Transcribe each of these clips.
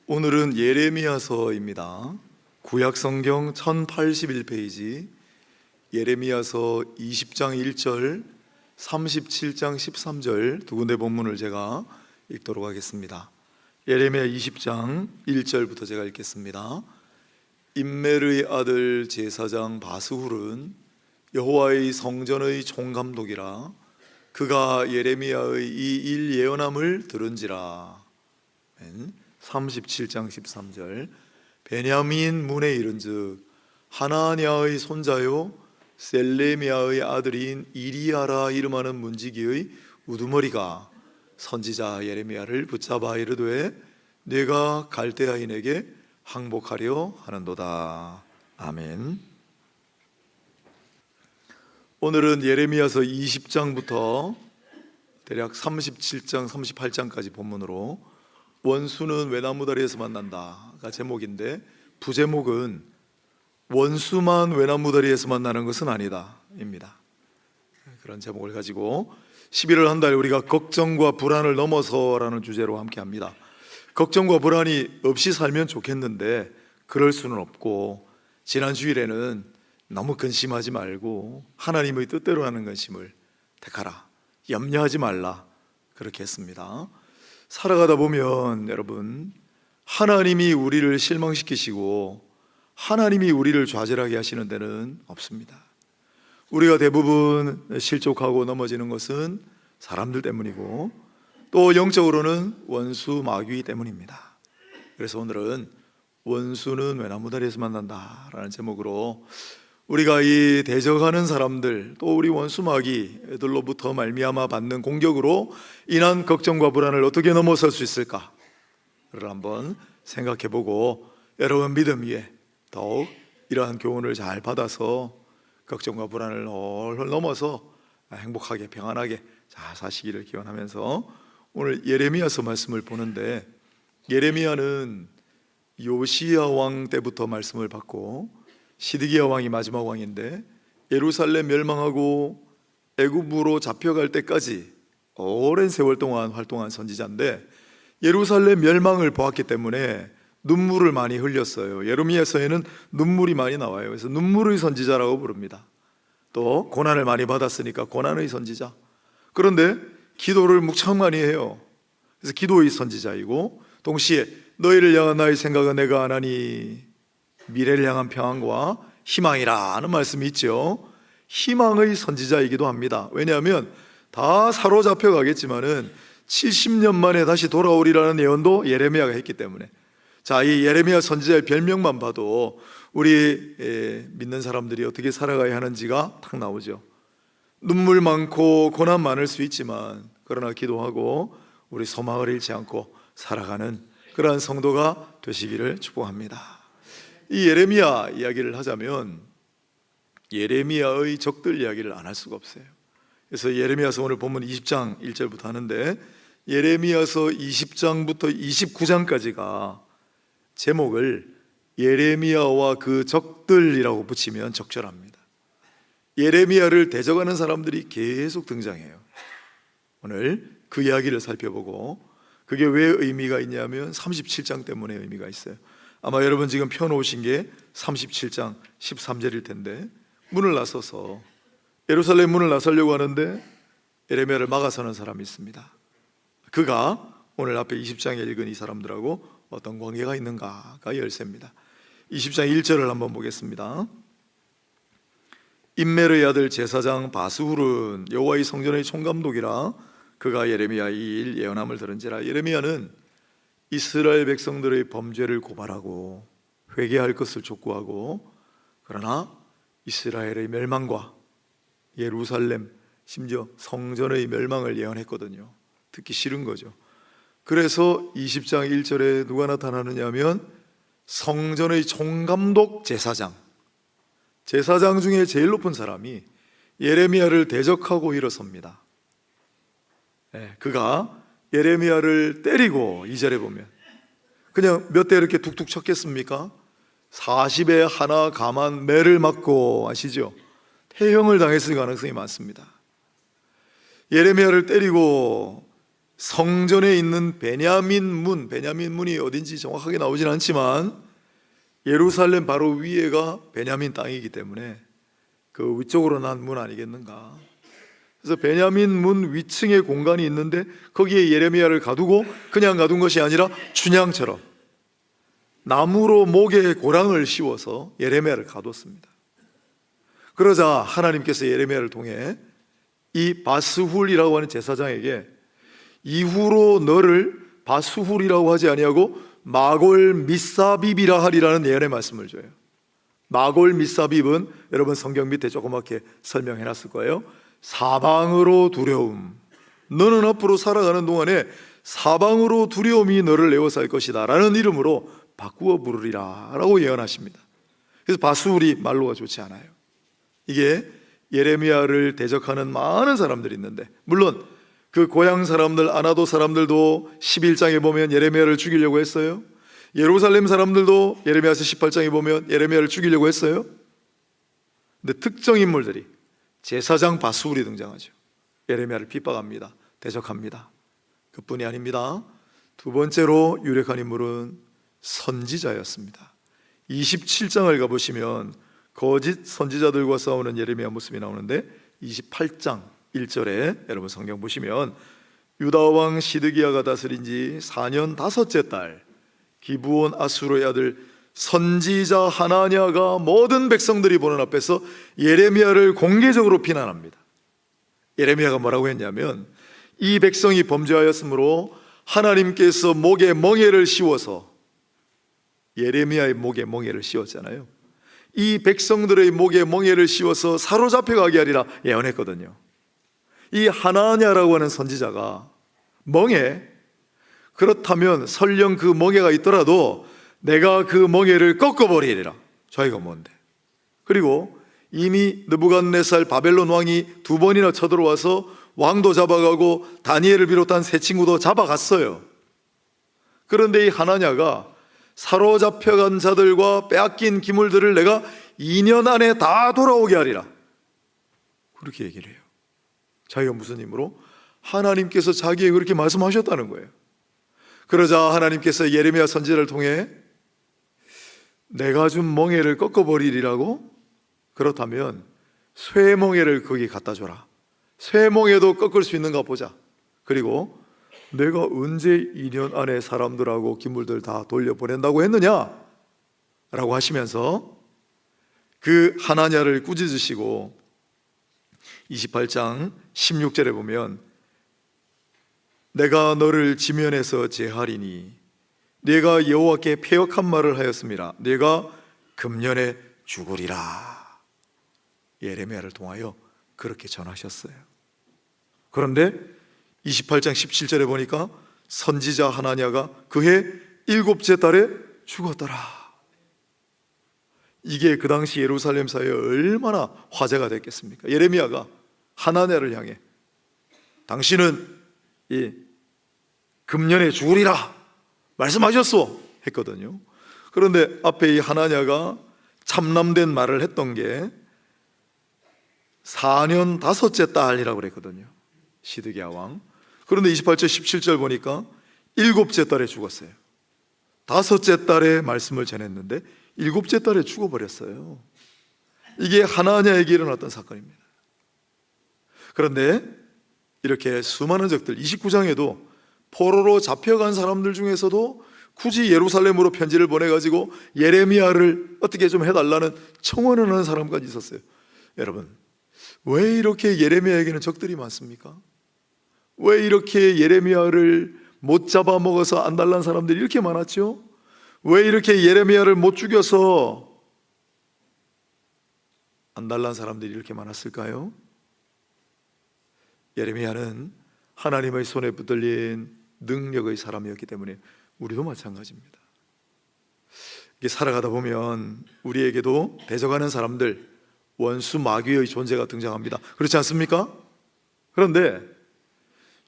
오늘은 예레미야서입니다. 구약성경 1081페이지 예레미야서 20장 1절, 37장 13절 두 군데 본문을 제가 읽도록 하겠습니다. 예레미야 20장 1절부터 제가 읽겠습니다. 임멜의 아들 제사장 바스훌은 여호와의 성전의 총감독이라. 그가 예레미야의 이 일 예언함을 들은지라. 37장 13절 베냐민 문에 이른즉 하나냐의 손자요 셀레미야의 아들인 이리야라 이름하는 문지기의 우두머리가 선지자 예레미야를 붙잡아 이르되 네가 갈대아인에게 항복하려 하는도다. 아멘. 오늘은 예레미야서 20장부터 대략 37장 38장까지 본문으로 원수는 외나무다리에서 만난다가 제목인데, 부제목은 원수만 외나무다리에서 만나는 것은 아니다 입니다. 그런 제목을 가지고 11월 한 달 우리가 걱정과 불안을 넘어서라는 주제로 함께 합니다. 걱정과 불안이 없이 살면 좋겠는데 그럴 수는 없고, 지난 주일에는 너무 근심하지 말고 하나님의 뜻대로 하는 근심을 택하라, 염려하지 말라, 그렇게 했습니다. 살아가다 보면 여러분, 하나님이 우리를 실망시키시고 하나님이 우리를 좌절하게 하시는 데는 없습니다. 우리가 대부분 실족하고 넘어지는 것은 사람들 때문이고 또 영적으로는 원수 마귀 때문입니다. 그래서 오늘은 원수는 외나무다리에서 만난다라는 제목으로 우리가 이 대적하는 사람들, 또 우리 원수 마귀들로부터 말미암아 받는 공격으로 인한 걱정과 불안을 어떻게 넘어설 수 있을까를 한번 생각해보고, 여러분 믿음 위에 더욱 이러한 교훈을 잘 받아서 걱정과 불안을 홀홀 넘어서 행복하게 평안하게 잘 사시기를 기원하면서 오늘 예레미야서 말씀을 보는데, 예레미야는 요시야 왕 때부터 말씀을 받고 시드기야 왕이 마지막 왕인데, 예루살렘 멸망하고 애굽으로 잡혀갈 때까지 오랜 세월 동안 활동한 선지자인데, 예루살렘 멸망을 보았기 때문에 눈물을 많이 흘렸어요. 예레미야서에는 눈물이 많이 나와요. 그래서 눈물의 선지자라고 부릅니다. 또 고난을 많이 받았으니까 고난의 선지자. 그런데 기도를 무척 많이 해요. 그래서 기도의 선지자이고, 동시에 너희를 향한 나의 생각은 내가 안 하니 미래를 향한 평안과 희망이라 하는 말씀이 있죠. 희망의 선지자이기도 합니다. 왜냐하면 다 사로잡혀 가겠지만은 70년 만에 다시 돌아오리라는 예언도 예레미야가 했기 때문에. 자, 이 예레미야 선지자의 별명만 봐도 우리 믿는 사람들이 어떻게 살아가야 하는지가 탁 나오죠. 눈물 많고 고난 많을 수 있지만 그러나 기도하고 우리 소망을 잃지 않고 살아가는 그러한 성도가 되시기를 축복합니다. 이 예레미야 이야기를 하자면 예레미야의 적들 이야기를 안 할 수가 없어요. 그래서 예레미야서 오늘 본문 20장 1절부터 하는데, 예레미야서 20장부터 29장까지가 제목을 예레미야와 그 적들이라고 붙이면 적절합니다. 예레미야를 대적하는 사람들이 계속 등장해요. 오늘 그 이야기를 살펴보고, 그게 왜 의미가 있냐면 37장 때문에 의미가 있어요. 아마 여러분 지금 펴놓으신 게 37장 13절일 텐데, 문을 나서서 예루살렘 문을 나서려고 하는데 예레미야를 막아서는 사람이 있습니다. 그가 오늘 앞에 20장에 읽은 이 사람들하고 어떤 관계가 있는가가 열쇠입니다. 20장 1절을 한번 보겠습니다. 임멜의 아들 제사장 바스훌은 여호와의 성전의 총감독이라. 그가 예레미야 이 일 예언함을 들은지라. 예레미야는 이스라엘 백성들의 범죄를 고발하고 회개할 것을 촉구하고, 그러나 이스라엘의 멸망과 예루살렘, 심지어 성전의 멸망을 예언했거든요. 듣기 싫은 거죠. 그래서 20장 1절에 누가 나타나느냐 하면 성전의 총감독 제사장 중에 제일 높은 사람이 예레미야를 대적하고 일어섭니다. 그가 예레미야를 때리고, 2절에 보면 그냥 몇 대 이렇게 툭툭 쳤겠습니까? 40에 하나 감한 매를 맞고, 아시죠? 태형을 당했을 가능성이 많습니다. 예레미야를 때리고 성전에 있는 베냐민문이 어딘지 정확하게 나오진 않지만 예루살렘 바로 위에가 베냐민 땅이기 때문에 그 위쪽으로 난 문 아니겠는가. 그래서 베냐민 문 위층에 공간이 있는데 거기에 예레미야를 가두고 그냥 가둔 것이 아니라 춘향처럼 나무로 목에 고랑을 씌워서 예레미야를 가뒀습니다. 그러자 하나님께서 예레미야를 통해 이 바스훌이라고 하는 제사장에게 이후로 너를 바스훌이라고 하지 아니하고 마골 미사빕이라 하리라는 예언의 말씀을 줘요. 마골 미사빕은 여러분 성경 밑에 조그맣게 설명해 놨을 거예요. 사방으로 두려움, 너는 앞으로 살아가는 동안에 사방으로 두려움이 너를 에워쌀 것이다 라는 이름으로 바꾸어 부르리라 라고 예언하십니다. 그래서 바스훌이 말로가 좋지 않아요. 이게 예레미야를 대적하는 많은 사람들이 있는데, 물론 그 고향 사람들, 아나도 사람들도 11장에 보면 예레미야를 죽이려고 했어요. 예루살렘 사람들도 예레미야서 18장에 보면 예레미야를 죽이려고 했어요. 근데 특정 인물들이 제사장 바스훌이 등장하죠. 예레미야를 핍박합니다. 대적합니다. 그뿐이 아닙니다. 두 번째로 유력한 인물은 선지자였습니다. 27장을 가보시면 거짓 선지자들과 싸우는 예레미야 모습이 나오는데 28장 1절에 여러분 성경 보시면 유다 왕 시드기야가 다스린 지 4년 5째 달 기브온 아수르의 아들 선지자 하나냐가 모든 백성들이 보는 앞에서 예레미야를 공개적으로 비난합니다. 예레미야가 뭐라고 했냐면 이 백성이 범죄하였으므로 하나님께서 목에 멍에를 씌워서, 예레미야의 목에 멍에를 씌웠잖아요. 이 백성들의 목에 멍에를 씌워서 사로잡혀 가게 하리라 예언했거든요. 이 하나냐라고 하는 선지자가 멍에, 그렇다면 설령 그 멍에가 있더라도 내가 그 멍에를 꺾어버리리라. 저희가 뭔데? 그리고 이미 느부갓네살 바벨론 왕이 2번이나 쳐들어와서 왕도 잡아가고 다니엘을 비롯한 세 친구도 잡아갔어요. 그런데 이 하나냐가 사로잡혀간 자들과 빼앗긴 기물들을 내가 2년 안에 다 돌아오게 하리라, 그렇게 얘기를 해요. 자기가 무슨 힘으로? 하나님께서 자기에게 그렇게 말씀하셨다는 거예요. 그러자 하나님께서 예레미야 선지자를 통해 내가 준 멍에를 꺾어버리리라고? 그렇다면 쇠멍에를 거기 갖다 줘라. 쇠멍에도 꺾을 수 있는가 보자. 그리고 내가 언제 2년 안에 사람들하고 기물들 다 돌려보낸다고 했느냐? 라고 하시면서 그 하나냐를 꾸짖으시고 28장 16절에 보면 내가 너를 지면에서 제하리니 네가 여호와께 패역한 말을 하였음이라 네가 금년에 죽으리라. 예레미야를 통하여 그렇게 전하셨어요. 그런데 28장 17절에 보니까 선지자 하나냐가 그해 7째 달에 죽었더라. 이게 그 당시 예루살렘 사회에 얼마나 화제가 됐겠습니까? 예레미야가 하나냐를 향해 당신은 이 금년에 죽으리라 말씀하셨소 했거든요. 그런데 앞에 이 하나냐가 참남된 말을 했던 게 4년 5째 달이라고 그랬거든요, 시드기야 왕. 그런데 28절 17절 보니까 7째 달에 죽었어요. 5째 달에 말씀을 전했는데 7째 달에 죽어버렸어요. 이게 하나냐에게 일어났던 사건입니다. 그런데 이렇게 수많은 적들, 29장에도 포로로 잡혀간 사람들 중에서도 굳이 예루살렘으로 편지를 보내가지고 예레미야를 어떻게 좀 해달라는 청원을 하는 사람까지 있었어요. 여러분, 왜 이렇게 예레미야에게는 적들이 많습니까? 왜 이렇게 예레미야를 못 잡아먹어서 안달난 사람들이 이렇게 많았죠? 왜 이렇게 예레미야를 못 죽여서 안달난 사람들이 이렇게 많았을까요? 예레미야는 하나님의 손에 붙들린 능력의 사람이었기 때문에 우리도 마찬가지입니다. 이게 살아가다 보면 우리에게도 대적하는 사람들, 원수 마귀의 존재가 등장합니다. 그렇지 않습니까? 그런데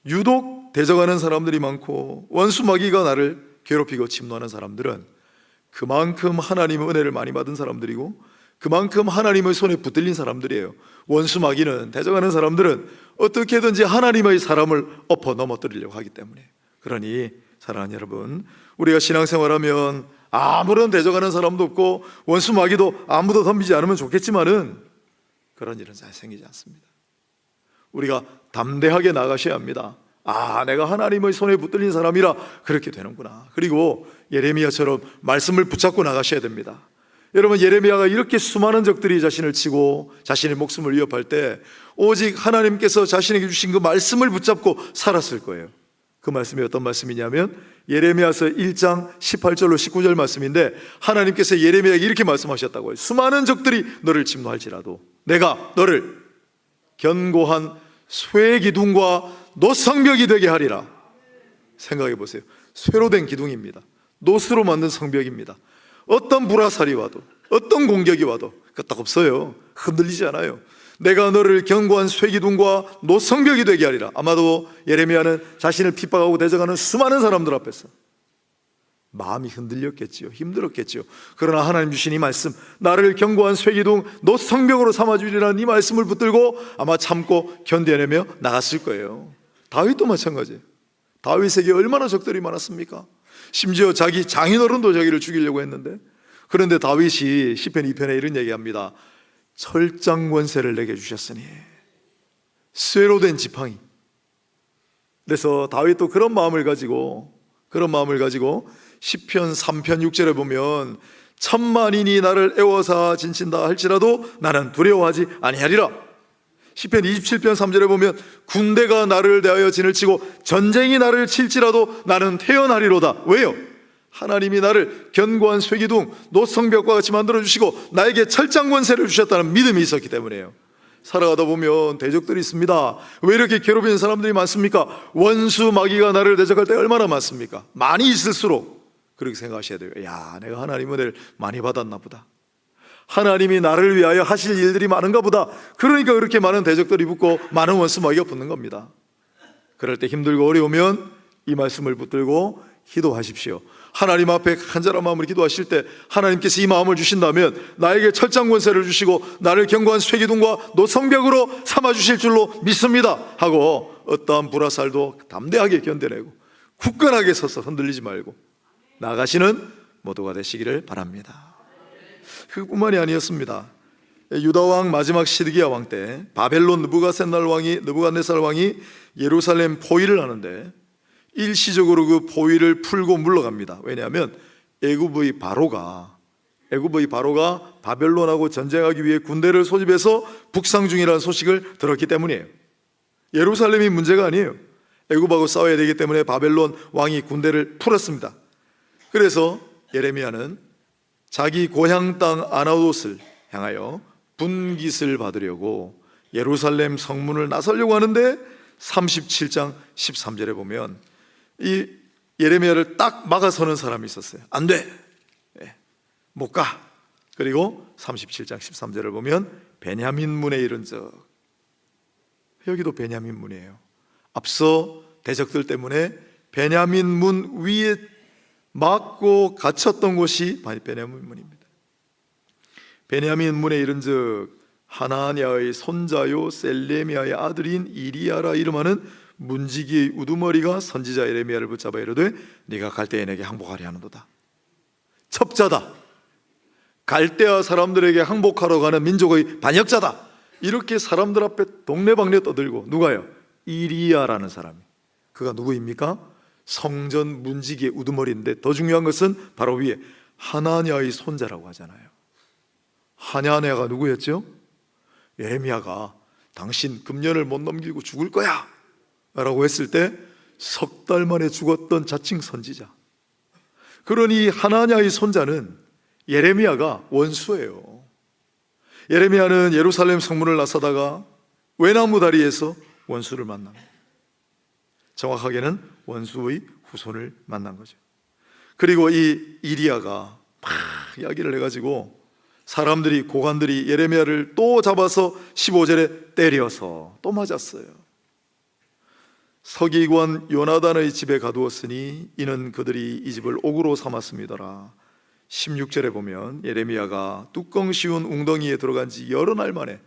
유독 대적하는 사람들이 많고 원수 마귀가 나를 괴롭히고 침노하는 사람들은 그만큼 하나님의 은혜를 많이 받은 사람들이고 그만큼 하나님의 손에 붙들린 사람들이에요. 원수 마귀는, 대적하는 사람들은 어떻게든지 하나님의 사람을 엎어 넘어뜨리려고 하기 때문에. 그러니 사랑하는 여러분, 우리가 신앙생활하면 아무런 대적하는 사람도 없고 원수 마귀도 아무도 덤비지 않으면 좋겠지만은 그런 일은 잘 생기지 않습니다. 우리가 담대하게 나가셔야 합니다. 내가 하나님의 손에 붙들린 사람이라 그렇게 되는구나. 그리고 예레미야처럼 말씀을 붙잡고 나가셔야 됩니다. 여러분, 예레미야가 이렇게 수많은 적들이 자신을 치고 자신의 목숨을 위협할 때 오직 하나님께서 자신에게 주신 그 말씀을 붙잡고 살았을 거예요. 그 말씀이 어떤 말씀이냐면 예레미야서 1장 18절로 19절 말씀인데, 하나님께서 예레미야에게 이렇게 말씀하셨다고요. 수많은 적들이 너를 침노할지라도 내가 너를 견고한 쇠 기둥과 노성벽이 되게 하리라. 생각해 보세요. 쇠로 된 기둥입니다. 노스로 만든 성벽입니다. 어떤 불화살이 와도, 어떤 공격이 와도 끄떡 없어요. 흔들리지 않아요. 내가 너를 견고한 쇠기둥과 노성벽이 되게 하리라. 아마도 예레미야는 자신을 핍박하고 대적하는 수많은 사람들 앞에서 마음이 흔들렸겠지요. 힘들었겠지요. 그러나 하나님 주신 이 말씀, 나를 견고한 쇠기둥 노성벽으로 삼아주리라는 이 말씀을 붙들고 아마 참고 견뎌내며 나갔을 거예요. 다윗도 마찬가지예요. 다윗에게 얼마나 적들이 많았습니까? 심지어 자기 장인어른도 자기를 죽이려고 했는데, 그런데 다윗이 시편 2편에 이런 얘기합니다. 철장 권세를 내게 주셨으니, 쇠로 된 지팡이. 그래서 다윗도 그런 마음을 가지고 시편 3편 6절에 보면 천만인이 나를 애워사 진친다 할지라도 나는 두려워하지 아니하리라. 시편 27편 3절에 보면 군대가 나를 대하여 진을 치고 전쟁이 나를 칠지라도 나는 태어나리로다. 왜요? 하나님이 나를 견고한 쇠기둥 노성벽과 같이 만들어주시고 나에게 철장 권세를 주셨다는 믿음이 있었기 때문에요. 살아가다 보면 대적들이 있습니다. 왜 이렇게 괴롭히는 사람들이 많습니까? 원수 마귀가 나를 대적할 때 얼마나 많습니까? 많이 있을수록 그렇게 생각하셔야 돼요. 내가 하나님 은혜를 많이 받았나 보다. 하나님이 나를 위하여 하실 일들이 많은가 보다. 그러니까 그렇게 많은 대적들이 붙고 많은 원수 마귀가 붙는 겁니다. 그럴 때 힘들고 어려우면 이 말씀을 붙들고 기도하십시오. 하나님 앞에 간절한 마음으로 기도하실 때 하나님께서 이 마음을 주신다면 나에게 철장 권세를 주시고 나를 견고한 쇠기둥과 노성벽으로 삼아주실 줄로 믿습니다 하고 어떠한 불화살도 담대하게 견뎌내고 굳건하게 서서 흔들리지 말고 나가시는 모두가 되시기를 바랍니다. 그뿐만이 아니었습니다. 유다왕 마지막 시드기야 왕 때 바벨론 느부갓네살 왕이 예루살렘 포위를 하는데 일시적으로 그 포위를 풀고 물러갑니다. 왜냐하면 애굽의 바로가 바벨론하고 전쟁하기 위해 군대를 소집해서 북상 중이라는 소식을 들었기 때문이에요. 예루살렘이 문제가 아니에요. 애굽하고 싸워야 되기 때문에 바벨론 왕이 군대를 풀었습니다. 그래서 예레미야는 자기 고향 땅 아나돗을 향하여 분깃을 받으려고 예루살렘 성문을 나서려고 하는데 37장 13절에 보면 이 예레미야를 딱 막아서는 사람이 있었어요. 안 돼, 못 가. 그리고 37장 13절을 보면 베냐민 문에 이른 적, 여기도 베냐민 문이에요. 앞서 대적들 때문에 베냐민 문 위에 막고 갇혔던 곳이 베냐민 문입니다. 베냐민 문에 이른 적 하나냐의 손자요 셀레미야의 아들인 이리야라 이름하는 문지기의 우두머리가 선지자 예레미야를 붙잡아 이르되 네가 갈대에 내게 항복하리 하는도다. 첩자다. 갈대아 사람들에게 항복하러 가는 민족의 반역자다. 이렇게 사람들 앞에 동네방네 떠들고, 누가요? 이리야라는 사람이. 그가 누구입니까? 성전 문지기의 우두머리인데 더 중요한 것은 바로 위에 하나냐의 손자라고 하잖아요. 하나냐가 누구였죠? 예레미야가 당신 금년을 못 넘기고 죽을 거야 라고 했을 때 석 달 만에 죽었던 자칭 선지자. 그러니 하나냐의 손자는 예레미야가 원수예요. 예레미야는 예루살렘 성문을 나서다가 외나무 다리에서 원수를 만납니다. 정확하게는 원수의 후손을 만난 거죠. 그리고 이 이리야가 막 이야기를 해가지고 사람들이, 고관들이 예레미야를 또 잡아서 15절에 때려서 또 맞았어요. 서기관 요나단의 집에 가두었으니 이는 그들이 이 집을 옥으로 삼았음이더라. 16절에 보면 예레미야가 뚜껑 씌운 웅덩이에 들어간 지 여러 날 만에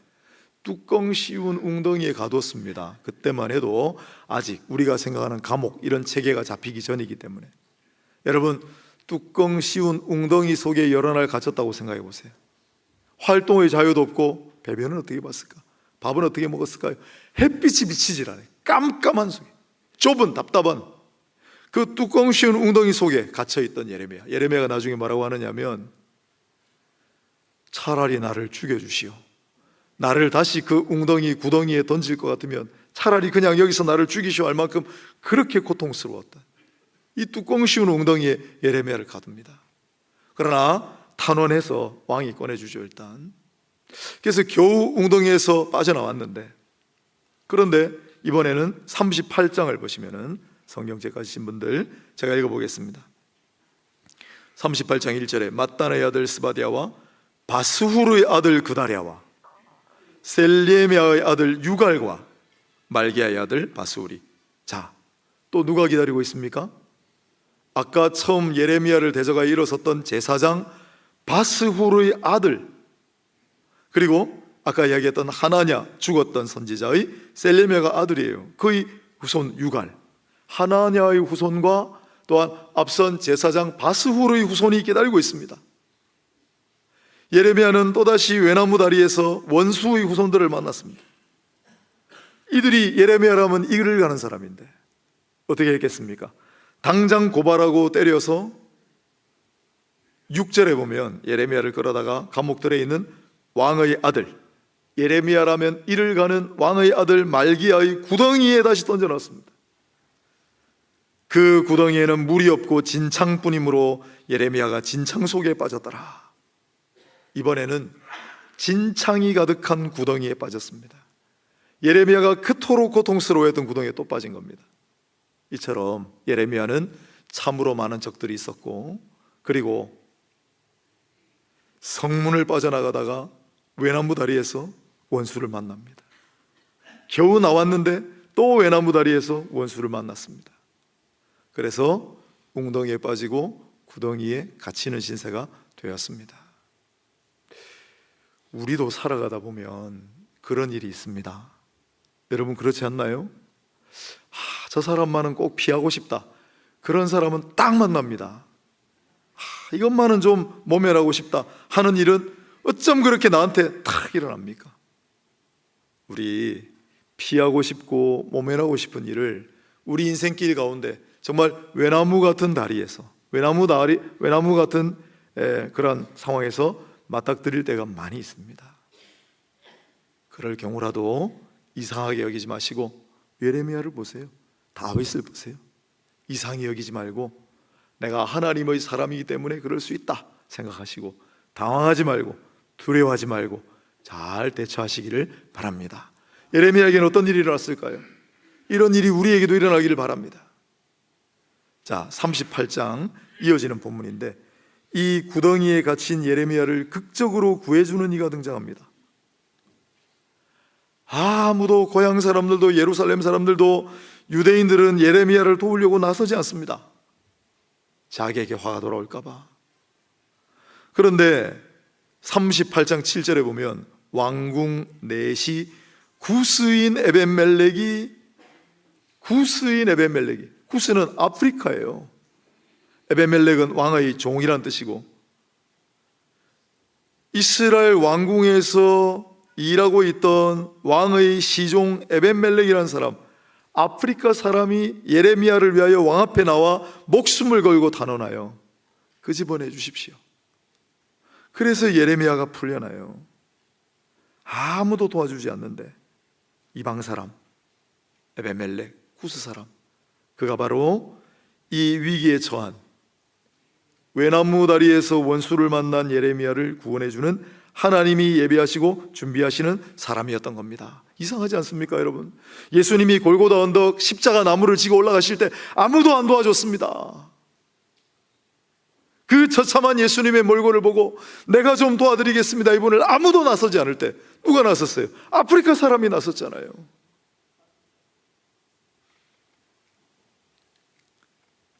뚜껑 씌운 웅덩이에 가뒀습니다. 그때만 해도 아직 우리가 생각하는 감옥, 이런 체계가 잡히기 전이기 때문에. 여러분, 뚜껑 씌운 웅덩이 속에 여러 날 갇혔다고 생각해 보세요. 활동의 자유도 없고 배변은 어떻게 봤을까? 밥은 어떻게 먹었을까요? 햇빛이 비치질 않아요. 깜깜한 속에, 좁은 답답한 그 뚜껑 씌운 웅덩이 속에 갇혀있던 예레미야. 예레미야가 나중에 뭐라고 하느냐면, 차라리 나를 죽여주시오. 나를 다시 그 웅덩이 구덩이에 던질 것 같으면 차라리 그냥 여기서 나를 죽이시오 할 만큼 그렇게 고통스러웠다. 이 뚜껑 씌운 웅덩이에 예레미야를 가둡니다. 그러나 탄원해서 왕이 꺼내주죠. 일단 그래서 겨우 웅덩이에서 빠져나왔는데, 그런데 이번에는 38장을 보시면은, 성경책 가지신 분들 제가 읽어보겠습니다. 38장 1절에 mattan의 아들 스바디아와 바스후르의 아들 그다랴와 셀레미야의 아들 유갈과 말기야의 아들 바스후리. 자, 또 누가 기다리고 있습니까? 아까 처음 예레미야를 대적하여 일어섰던 제사장 바스후르의 아들, 그리고 아까 이야기했던 하나냐, 죽었던 선지자의 셀레미야가 아들이에요. 그의 후손 유갈, 하나냐의 후손과 또한 앞선 제사장 바스후르의 후손이 기다리고 있습니다. 예레미야는 또다시 외나무 다리에서 원수의 후손들을 만났습니다. 이들이 예레미야라면 이를 가는 사람인데 어떻게 했겠습니까? 당장 고발하고 때려서 6절에 보면 예레미야를 끌어다가 감옥들에 있는 왕의 아들, 예레미야라면 이를 가는 왕의 아들 말기야의 구덩이에 다시 던져놨습니다. 그 구덩이에는 물이 없고 진창뿐이므로 예레미야가 진창 속에 빠졌더라. 이번에는 진창이 가득한 구덩이에 빠졌습니다. 예레미야가 그토록 고통스러워했던 구덩이에 또 빠진 겁니다. 이처럼 예레미야는 참으로 많은 적들이 있었고, 그리고 성문을 빠져나가다가 외나무 다리에서 원수를 만납니다. 겨우 나왔는데 또 외나무 다리에서 원수를 만났습니다. 그래서 웅덩이에 빠지고 구덩이에 갇히는 신세가 되었습니다. 우리도 살아가다 보면 그런 일이 있습니다. 여러분 그렇지 않나요? 저 사람만은 꼭 피하고 싶다. 그런 사람은 딱 만납니다. 이것만은 좀 모면하고 싶다 하는 일은 어쩜 그렇게 나한테 탁 일어납니까? 우리 피하고 싶고 모면하고 싶은 일을 우리 인생길 가운데 정말 외나무 같은 다리에서, 외나무 같은 그런 상황에서 맞닥뜨릴 때가 많이 있습니다. 그럴 경우라도 이상하게 여기지 마시고 예레미야를 보세요. 다윗을 보세요. 이상히 여기지 말고 내가 하나님의 사람이기 때문에 그럴 수 있다 생각하시고 당황하지 말고 두려워하지 말고 잘 대처하시기를 바랍니다. 예레미야에게는 어떤 일이 일어났을까요? 이런 일이 우리에게도 일어나기를 바랍니다. 자, 38장 이어지는 본문인데, 이 구덩이에 갇힌 예레미야를 극적으로 구해주는 이가 등장합니다. 아무도, 고향 사람들도 예루살렘 사람들도 유대인들은 예레미야를 도우려고 나서지 않습니다. 자기에게 화가 돌아올까 봐. 그런데 38장 7절에 보면 왕궁 내시 구스인 에벤멜렉이, 구스는 아프리카예요. 에벤멜렉은 왕의 종이란 뜻이고, 이스라엘 왕궁에서 일하고 있던 왕의 시종 에벤멜렉이라는 사람, 아프리카 사람이 예레미야를 위하여 왕 앞에 나와 목숨을 걸고 단언하여 그 집 보내 주십시오. 그래서 예레미야가 풀려나요. 아무도 도와주지 않는데 이방 사람 에벤멜렉, 구스 사람, 그가 바로 이 위기에 처한 외나무 다리에서 원수를 만난 예레미야를 구원해주는 하나님이 예비하시고 준비하시는 사람이었던 겁니다. 이상하지 않습니까, 여러분? 예수님이 골고다 언덕 십자가 나무를 지고 올라가실 때 아무도 안 도와줬습니다. 그 처참한 예수님의 몰골을 보고 내가 좀 도와드리겠습니다, 이분을 아무도 나서지 않을 때 누가 나섰어요? 아프리카 사람이 나섰잖아요.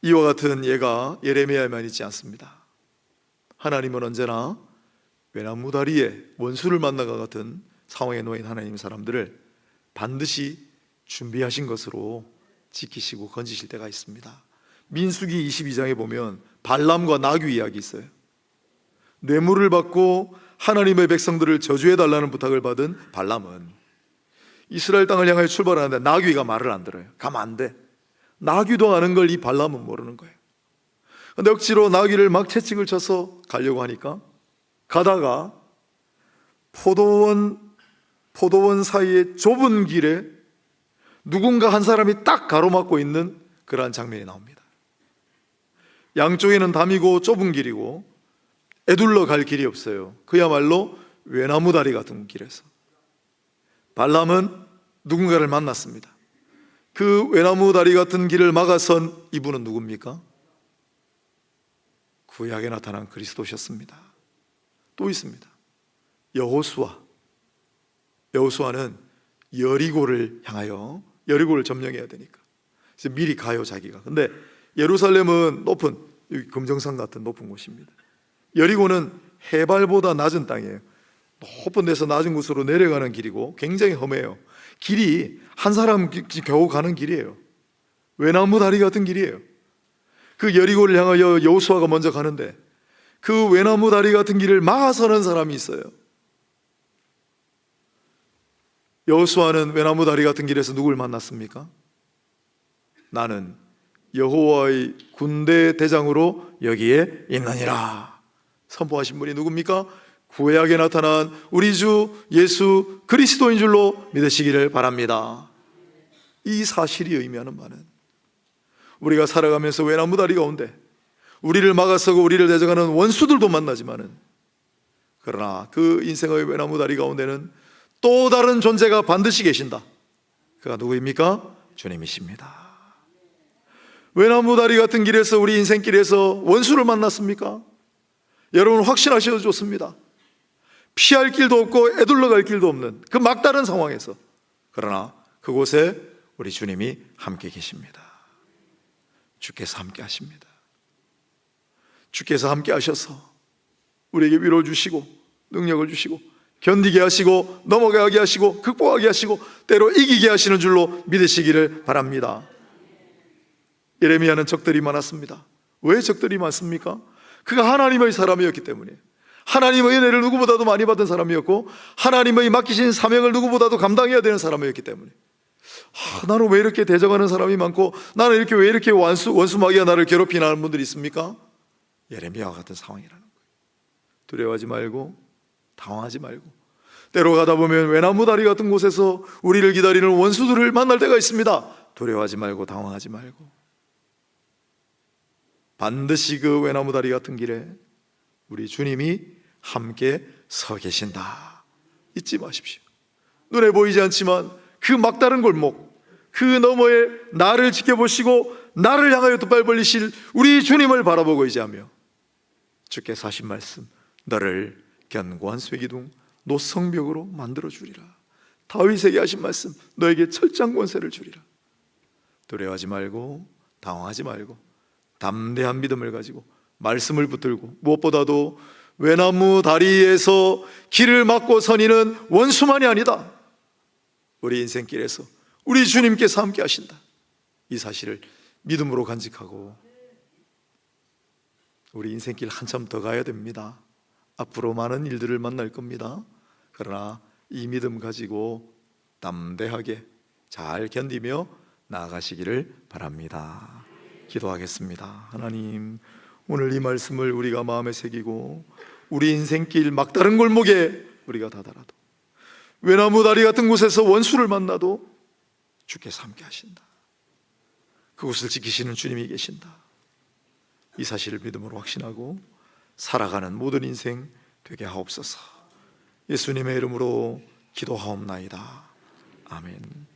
이와 같은 예가 예레미야에만 있지 않습니다. 하나님은 언제나 외나무 다리에 원수를 만나가 같은 상황에 놓인 하나님 사람들을 반드시 준비하신 것으로 지키시고 건지실 때가 있습니다. 민수기 22장에 보면 발람과 나귀 이야기 있어요. 뇌물을 받고 하나님의 백성들을 저주해 달라는 부탁을 받은 발람은 이스라엘 땅을 향하여 출발하는데 나귀가 말을 안 들어요. 가면 안 돼. 나귀도 아는 걸 이 발람은 모르는 거예요. 근데 억지로 나귀를 막 채찍을 쳐서 가려고 하니까 가다가 포도원 사이의 좁은 길에 누군가 한 사람이 딱 가로막고 있는 그러한 장면이 나옵니다. 양쪽에는 담이고 좁은 길이고 애둘러 갈 길이 없어요. 그야말로 외나무 다리 같은 길에서 발람은 누군가를 만났습니다. 그 외나무 다리 같은 길을 막아선 이분은 누굽니까? 구약에 나타난 그리스도셨습니다. 또 있습니다. 여호수아는 여리고를 향하여 여리고를 점령해야 되니까 그래서 미리 가요 자기가. 근데 예루살렘은 높은 금정산 같은 높은 곳입니다. 여리고는 해발보다 낮은 땅이에요. 높은 데서 낮은 곳으로 내려가는 길이고 굉장히 험해요. 길이 한 사람 겨우 가는 길이에요. 외나무 다리 같은 길이에요. 그 여리고를 향하여 여호수아가 먼저 가는데 그 외나무 다리 같은 길을 막아서는 사람이 있어요. 여호수아는 외나무 다리 같은 길에서 누굴 만났습니까? 나는 여호와의 군대 대장으로 여기에 있느니라 선포하신 분이 누굽니까? 구약에 나타난 우리 주 예수 그리스도인 줄로 믿으시기를 바랍니다. 이 사실이 의미하는 바는 우리가 살아가면서 외나무 다리 가운데 우리를 막아서고 우리를 대적하는 원수들도 만나지만은 그러나 그 인생의 외나무 다리 가운데는 또 다른 존재가 반드시 계신다. 그가 누구입니까? 주님이십니다. 외나무 다리 같은 길에서 우리 인생길에서 원수를 만났습니까? 여러분 확신하셔도 좋습니다. 피할 길도 없고 애둘러 갈 길도 없는 그 막다른 상황에서 그러나 그곳에 우리 주님이 함께 계십니다. 주께서 함께 하십니다. 주께서 함께 하셔서 우리에게 위로 주시고 능력을 주시고 견디게 하시고 넘어가게 하시고 극복하게 하시고 때로 이기게 하시는 줄로 믿으시기를 바랍니다. 예레미야는 적들이 많았습니다. 왜 적들이 많습니까? 그가 하나님의 사람이었기 때문에 하나님의 은혜를 누구보다도 많이 받은 사람이었고 하나님의 맡기신 사명을 누구보다도 감당해야 되는 사람이었기 때문에 나는 왜 이렇게 대적하는 사람이 많고 나는 이렇게 왜 이렇게 원수마귀가 나를 괴롭히나 하는 분들이 있습니까? 예레미야와 같은 상황이라는 거예요. 두려워하지 말고 당황하지 말고 때로 가다 보면 외나무 다리 같은 곳에서 우리를 기다리는 원수들을 만날 때가 있습니다. 두려워하지 말고 당황하지 말고 반드시 그 외나무 다리 같은 길에 우리 주님이 함께 서 계신다. 잊지 마십시오. 눈에 보이지 않지만 그 막다른 골목 그 너머에 나를 지켜보시고 나를 향하여 두 발 벌리실 우리 주님을 바라보고 의지하며 주께서 하신 말씀 너를 견고한 쇠기둥 노성벽으로 만들어주리라. 다윗에게 하신 말씀 너에게 철장 권세를 주리라. 두려워하지 말고 당황하지 말고 담대한 믿음을 가지고 말씀을 붙들고 무엇보다도 외나무 다리에서 길을 막고 선이는 원수만이 아니다. 우리 인생길에서 우리 주님께서 함께 하신다. 이 사실을 믿음으로 간직하고 우리 인생길 한참 더 가야 됩니다. 앞으로 많은 일들을 만날 겁니다. 그러나 이 믿음 가지고 담대하게 잘 견디며 나아가시기를 바랍니다. 기도하겠습니다. 하나님, 오늘 이 말씀을 우리가 마음에 새기고 우리 인생길 막다른 골목에 우리가 다다라도 외나무 다리 같은 곳에서 원수를 만나도 주께서 함께 하신다. 그곳을 지키시는 주님이 계신다. 이 사실을 믿음으로 확신하고 살아가는 모든 인생 되게 하옵소서. 예수님의 이름으로 기도하옵나이다. 아멘.